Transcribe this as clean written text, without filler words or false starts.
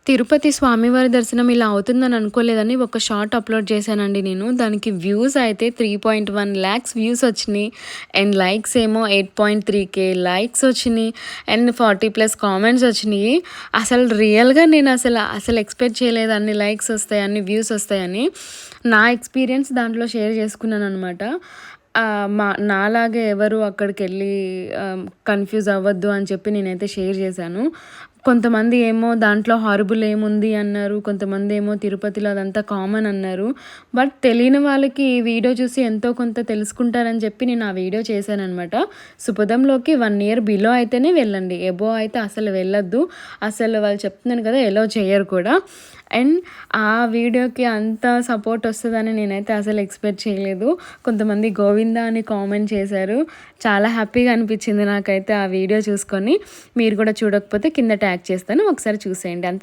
తిరుపతి స్వామివారి దర్శనం ఇలా అవుతుందని అనుకోలేదని ఒక షార్ట్ అప్లోడ్ చేశానండి నేను. దానికి వ్యూస్ అయితే 3.1 లాక్స్ వ్యూస్ వచ్చినాయి. అండ్ లైక్స్ ఏమో 8.3K లైక్స్ వచ్చినాయి. అండ్ 40+ కామెంట్స్ వచ్చినాయి. అసలు రియల్‌గా నేను అసలు ఎక్స్‌పెక్ట్ చేయలేదు అన్ని లైక్స్ వస్తాయి, అన్ని వ్యూస్ వస్తాయని. నా ఎక్స్‌పీరియన్స్ దాంట్లో షేర్ చేసుకున్నాననమాట. నాలాగే ఎవరు అక్కడికెళ్ళి కన్‌ఫ్యూజ్ అవ్వద్దు అని చెప్పి నేనైతే షేర్ చేశాను. కొంతమంది ఏమో దాంట్లో హారబుల్ ఏముంది అన్నారు. కొంతమందేమో తిరుపతిలో అదంతా కామన్ అన్నారు. బట్ తెలియని వాళ్ళకి ఈ వీడియో చూసి ఎంతో కొంత తెలుసుకుంటారని చెప్పి నేను ఆ వీడియో చేశాననమాట. సుపథంలోకి 1 ఇయర్ బిలో అయితేనే వెళ్ళండి. అబోవ్ అయితే అసలు వెళ్ళొద్దు. అసలు వాళ్ళు చెప్తున్నాను కదా! ఎలో చేయరు కూడా. అండ్ ఆ వీడియోకి అంత సపోర్ట్ వస్తదని నేనైతే అసలు ఎక్స్‌పెక్ట్ చేయలేదు. కొంతమంది గోవిందా అని కామెంట్ చేశారు. చాలా హ్యాపీగా అనిపించింది నాకైతే ఆ వీడియో చూసుకొని. మీరు కూడా చూడకపోతే కింద ట్యాగ్ చేస్తాను. ఒకసారి చూసేయండి. అంతే.